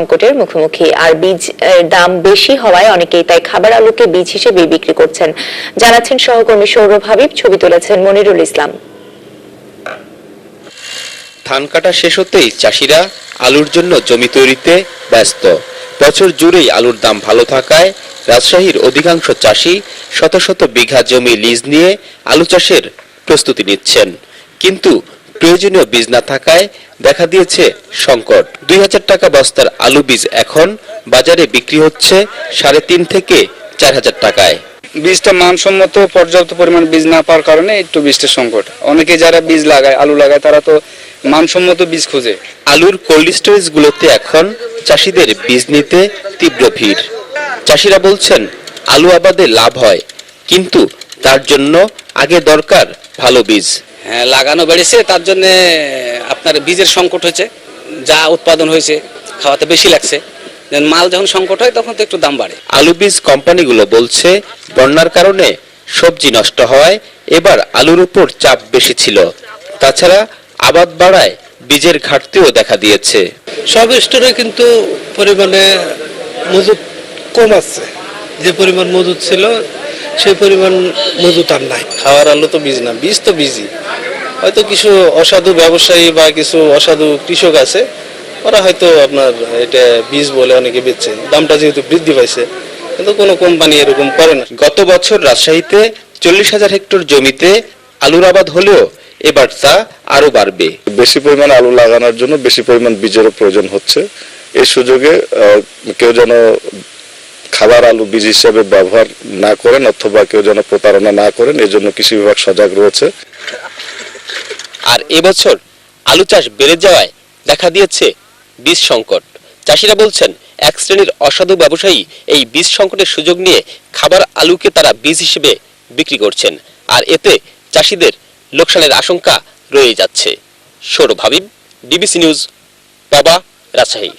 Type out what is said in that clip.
সংকটের মুখোমুখি, আর বীজ দাম বেশি হওয়ায় অনেকেই তাই খাবার আলুকে বীজ হিসেবে বিক্রি করছেন, জানাচ্ছেন সহকর্মী সৌরভ হাবিব। ছবি তুলেছেন মনিরুল ইসলাম। ধান কাটা শেষ হতেই চাষিরা আলুর জন্য জমি তৈরিতে ব্যস্ত। বছর জুড়েই আলুর দাম ভালো থাকায় রাজশাহীর অধিকাংশ চাষি শত শত বিঘা জমি লিজ নিয়ে আলু চাষের প্রস্তুতি নিচ্ছেন। কিন্তু প্রয়োজনীয় বীজ না থাকায় দেখা দিয়েছে সংকট। 2000 টাকা বস্তার আলু বীজ এখন বাজারে বিক্রি হচ্ছে 3.5 থেকে 4000 টাকায়। বীজটা মানসম্মত পর্যাপ্ত পরিমাণ বীজ না পাওয়ার কারণে একটু বীজটা সংকট। অনেকে যারা বীজ লাগায়, আলু লাগায়, তারা তো মানসম্মত বীজ খোঁজে। আলুর কোল্ড স্টোরেজগুলোতে এখন চাষিদের বীজ নিতে তীব্র ভিড়। চাষিরা বলছেন আলু আবাদে লাভ হয়, কিন্তু তার জন্য আগে দরকার ভালো বীজ। হ্যাঁ, লাগানো বেড়েছে, তার জন্য আপনার বীজের সংকট হয়েছে। যা উৎপাদন হয়েছে খাওয়াতে বেশি লাগছে, মাল যখন সংকট হয় তখন তো একটু দাম বাড়ে। আলু বীজ কোম্পানিগুলো বলছে বন্যার কারণে সবজি নষ্ট হওয়ায় এবার আলুর উপর চাপ বেশি ছিল। তাছাড়া আবাদ বাড়ায় বীজের ঘাটতিও দেখা দিয়েছে। সব স্টোরে কিন্তু পরিমাণে মজুত কম আছে, যে পরিমাণ মজুত ছিল সেই পরিমাণ মজুত আর নাই। খাওয়ার আলু তো বীজ না, বীজ তো বীজই। হয়তো কিছু অসাধু ব্যবসায়ী বা কিছু অসাধু কৃষক আছে, ওরা হয়তো আপনার এটা বীজ বলে অনেকে বেচছে, দামটা যেহেতু বৃদ্ধি পাইছে, কিন্তু কোনো কোম্পানি এরকম করে না। গত বছর রাজশাহীতে 40,000 হেক্টর জমিতে আলুর আবাদ হলেও এবার তা আরো বাড়বে। বেশি পরিমাণ আলু লাগানোর জন্য বেশি পরিমাণ বীজেরও প্রয়োজন হচ্ছে। এই সুযোগে কেউ যেন খাবার আলু বীজ হিসেবে ব্যবহার না করেন অথবা কেউ যেন প্রতারণা না করেন, এই জন্য কৃষি বিভাগ সজাগ রয়েছে। আর এবছর আলু চাষ বেড়ে যাওয়ায় দেখা দিয়েছে বীজ সংকট। চাষিরা বলছেন এক শ্রেণীর অসাধু ব্যবসায়ী এই বীজ সংকটের সুযোগ নিয়ে খাবার আলুকে তারা বীজ হিসেবে বিক্রি করছেন, আর এতে চাষিদের লোকসানের আশঙ্কা রয়ে যাচ্ছে। সৌরভ হাবিব, ডিবিসি নিউজ, পাবা, রাজশাহী।